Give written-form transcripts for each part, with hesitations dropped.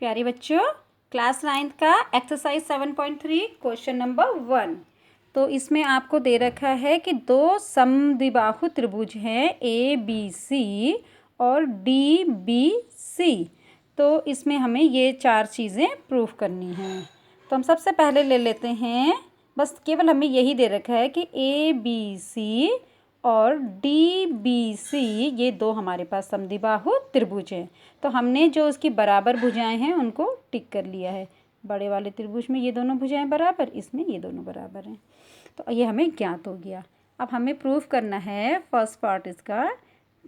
प्यारे बच्चों, class 9th का एक्सरसाइज 7.3 क्वेश्चन नंबर 1। तो इसमें आपको दे रखा है कि दो समद्विबाहु त्रिभुज हैं ए बी सी और डी बी सी। तो इसमें हमें ये चार चीज़ें प्रूफ करनी हैं। तो हम सबसे पहले ले लेते हैं, बस केवल हमें यही दे रखा है कि ए बी सी और डी बी सी ये दो हमारे पास समद्विबाहु त्रिभुज हैं। तो हमने जो उसकी बराबर भुजाएं हैं उनको टिक कर लिया है। बड़े वाले त्रिभुज में ये दोनों भुजाएं बराबर, इसमें ये दोनों बराबर हैं। तो ये हमें ज्ञात हो गया। अब हमें प्रूफ करना है फर्स्ट पार्ट इसका,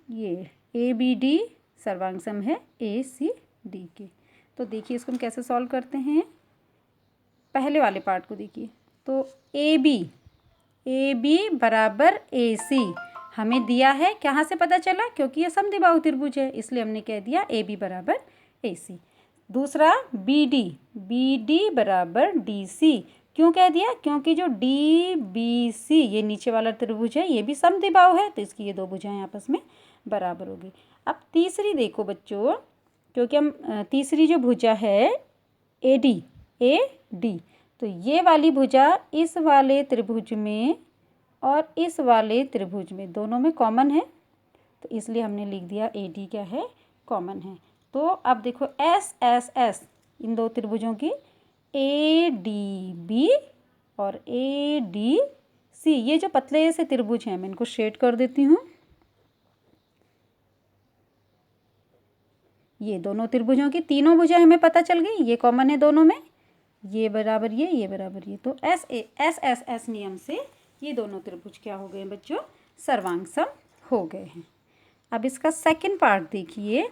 ये ए बी डी सर्वांग सम है ए सी डी के। तो देखिए इसको हम कैसे सॉल्व करते हैं। पहले वाले पार्ट को देखिए, तो ए बी बराबर ए सी हमें दिया है। कहाँ से पता चला? क्योंकि ये समद्विबाहु त्रिभुज है, इसलिए हमने कह दिया ए बी बराबर ए सी। दूसरा बी डी बराबर डी सी। क्यों कह दिया? क्योंकि जो डी बी सी ये नीचे वाला त्रिभुज है, ये भी समद्विबाहु है, तो इसकी ये दो भुजाएं आपस में बराबर होगी। अब तीसरी देखो बच्चों, क्योंकि हम तीसरी जो भुजा है ए डी, तो ये वाली भुजा इस वाले त्रिभुज में और इस वाले त्रिभुज में दोनों में कॉमन है, तो इसलिए हमने लिख दिया ए डी क्या है, कॉमन है। तो अब देखो एस इन दो त्रिभुजों की ए डी बी और ए डी सी, ये जो पतले से त्रिभुज हैं मैं इनको शेड कर देती हूँ। ये दोनों त्रिभुजों की तीनों भुजाएं हमें पता चल गई, ये कॉमन है दोनों में, ये बराबर ये बराबर ये। तो एस नियम से ये दोनों त्रिभुज क्या हो गए हैं बच्चों, सर्वांग सम हो गए हैं। अब इसका सेकंड पार्ट देखिए।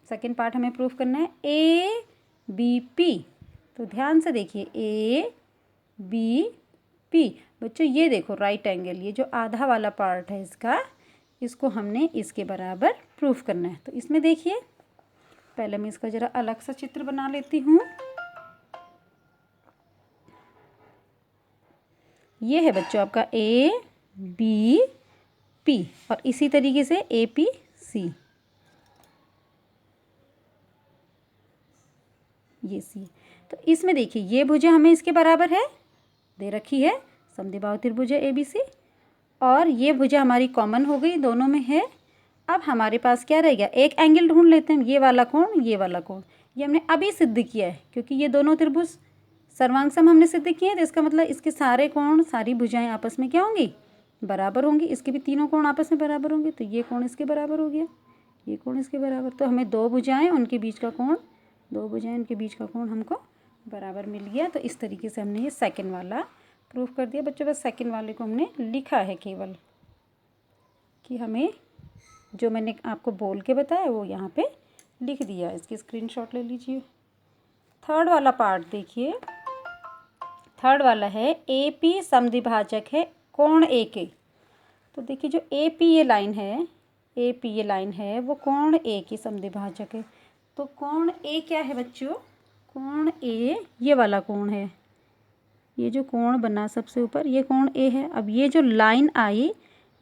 सेकंड पार्ट हमें प्रूफ करना है ए बी पी। तो ध्यान से देखिए ए बी पी। बच्चों ये देखो राइट एंगल, ये जो आधा वाला पार्ट है इसका, इसको हमने इसके बराबर प्रूफ करना है। तो इसमें देखिए, पहले मैं इसका ज़रा अलग सा चित्र बना लेती हूँ। ये है बच्चों आपका ए बी पी और इसी तरीके से ए पी सी, ये सी। तो इसमें देखिए ये भुजा हमें इसके बराबर है, दे रखी है, समद्विबाहु त्रिभुज है ए बी सी, और ये भुजा हमारी कॉमन हो गई, दोनों में है। अब हमारे पास क्या रह गया, एक एंगल ढूंढ लेते हैं, ये वाला कोण, ये वाला कोण। ये हमने अभी सिद्ध किया है, क्योंकि ये दोनों त्रिभुज सर्वांग सम हमने सिद्ध किए हैं, तो इसका मतलब इसके सारे कोण, सारी भुजाएं आपस में क्या होंगी, बराबर होंगी। इसके भी तीनों कोण आपस में बराबर होंगे, तो ये कोण इसके बराबर हो गया, ये कोण इसके बराबर। तो हमें दो भुजाएं उनके बीच का कोण, दो भुजाएं उनके बीच का कोण हमको बराबर मिल गया। तो इस तरीके से हमने ये सेकेंड वाला प्रूफ कर दिया बच्चों। बस सेकेंड वाले को हमने लिखा है केवल, कि हमें जो मैंने आपको बोल के बताया वो यहाँ पे लिख दिया। इसकी स्क्रीनशॉट ले लीजिए। थर्ड वाला पार्ट देखिए। थर्ड वाला है ए पी समद्विभाजक है कोण ए के। तो देखिए जो ए पी ये लाइन है, ए पी ये लाइन है, वो कोण ए की समद्विभाजक है। तो कोण ए क्या है बच्चों, कोण ए ये वाला कोण है, ये जो कोण बना सबसे ऊपर ये कोण ए है। अब ये जो लाइन आई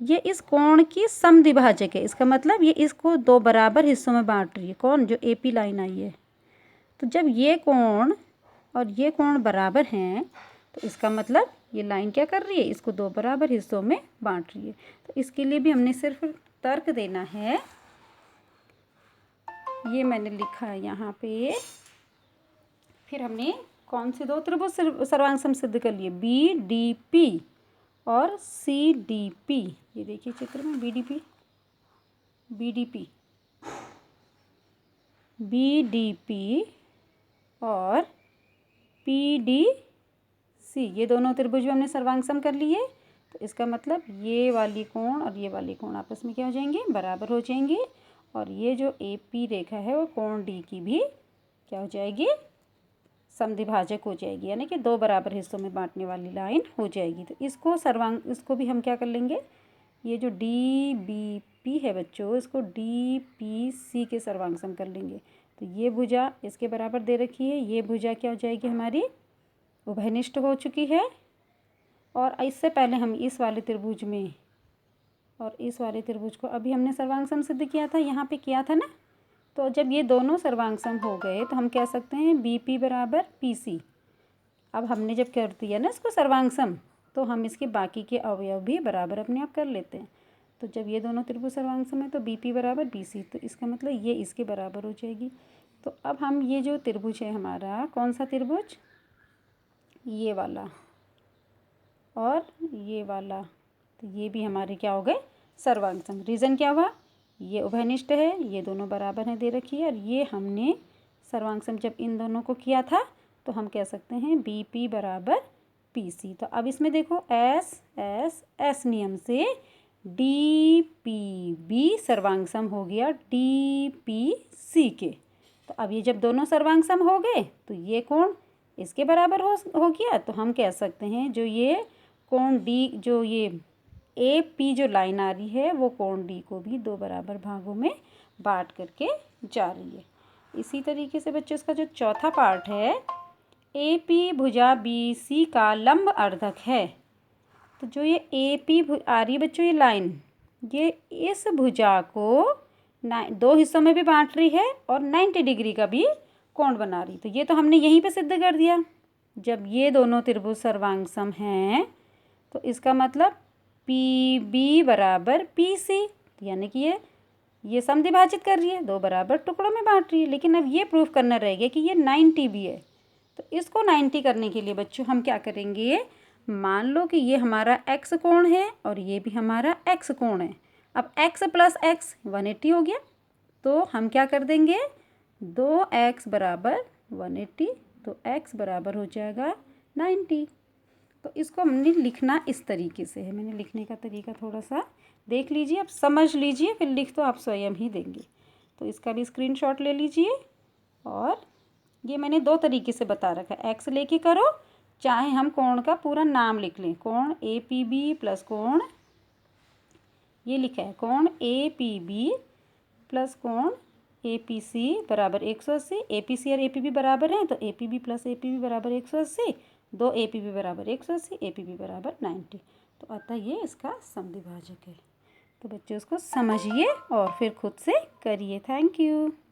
ये इस कोण की समद्विभाजक है, इसका मतलब ये इसको दो बराबर हिस्सों में बांट रही है। कौन? जो ए पी लाइन आई है। तो जब ये कोण और ये कोण बराबर हैं, तो इसका मतलब ये लाइन क्या कर रही है, इसको दो बराबर हिस्सों में बांट रही है। तो इसके लिए भी हमने सिर्फ तर्क देना है, ये मैंने लिखा है यहाँ पे। फिर हमने कौन से दो त्रिभुज सर्वांग सम सिद्ध कर लिए, बी डी पी और सी डी पी। ये देखिए चित्र में B D P, B D P, B D P और पी डी सी, ये दोनों त्रिभुज भी हमने सर्वांग सम कर लिए। तो इसका मतलब ये वाली कोण और ये वाली कोण आपस में क्या हो जाएंगे, बराबर हो जाएंगे। और ये जो ए पी रेखा है वो कोण डी की भी क्या हो जाएगी, समद्विभाजक हो जाएगी, यानी कि दो बराबर हिस्सों में बांटने वाली लाइन हो जाएगी। तो इसको भी हम क्या कर लेंगे, ये जो डी बी पी है बच्चों, इसको डी पी सी के सर्वांग सम कर लेंगे। तो ये भुजा इसके बराबर दे रखी है, ये भुजा क्या हो जाएगी हमारी, उभयनिष्ठ हो चुकी है। और इससे पहले हम इस वाले त्रिभुज में और इस वाले त्रिभुज को अभी हमने सर्वांग सम सिद्ध किया था, यहाँ पे किया था ना। तो जब ये दोनों सर्वांग सम हो गए तो हम कह सकते हैं BP बराबर PC। अब हमने जब कर दिया ना इसको सर्वांग सम, तो हम इसके बाकी के अवयव भी बराबर अपने आप कर लेते हैं। तो जब ये दोनों त्रिभुज सर्वांग सम है तो BP बराबर BC, तो इसका मतलब ये इसके बराबर हो जाएगी। तो अब हम ये जो त्रिभुज है हमारा, कौन सा त्रिभुज, ये वाला और ये वाला, तो ये भी हमारे क्या हो गए, सर्वांग सम। रीज़न क्या हुआ, ये उभयनिष्ठ है, ये दोनों बराबर हैं दे रखी है, और ये हमने सर्वांग सम जब इन दोनों को किया था तो हम कह सकते हैं BP बराबर PC। तो अब इसमें देखो S नियम से DPB सर्वांग सम हो गया DPC के। तो अब ये जब दोनों सर्वांग सम हो गए तो ये कोण इसके बराबर हो गया। तो हम कह सकते हैं जो ये कोण D, जो ये AP जो लाइन आ रही है वो कोण D को भी दो बराबर भागों में बांट करके जा रही है। इसी तरीके से बच्चों इसका जो चौथा पार्ट है, AP भुजा BC का लंब अर्धक है। तो जो ये AP आ रही है बच्चों, ये लाइन, ये इस भुजा को दो हिस्सों में भी बांट रही है और 90 डिग्री का भी कोण बना रही। तो ये तो हमने यहीं पे सिद्ध कर दिया। जब ये दोनों त्रिभुज सर्वांग सम हैं तो इसका मतलब PB बराबर PC, यानी कि ये समद्विभाजित कर रही है, दो बराबर टुकड़ों में बांट रही है। लेकिन अब ये प्रूफ करना रह गया कि ये 90 भी है। तो इसको 90 करने के लिए बच्चों हम क्या करेंगे, मान लो कि ये हमारा x कोण है और ये भी हमारा x कोण है। अब x प्लस x 180 हो गया, तो हम क्या कर देंगे, 2x बराबर 180, तो x बराबर हो जाएगा 90। तो इसको हमने लिखना इस तरीके से है। मैंने लिखने का तरीका थोड़ा सा देख लीजिए, आप समझ लीजिए, फिर लिख तो आप स्वयं ही देंगे। तो इसका भी स्क्रीनशॉट ले लीजिए। और ये मैंने दो तरीके से बता रखा है, x लेके करो, चाहे हम कोण का पूरा नाम लिख लें, कोण APB प्लस कोण, ये लिखा है कोण APB प्लस कोण APC बराबर 180। APC और APB बराबर हैं तो APB प्लस APB बराबर 180, दो APB बराबर 180, APB बराबर 90। तो अतः ये इसका समद्विभाजक है। तो बच्चों इसको समझिए और फिर खुद से करिए। Thank you.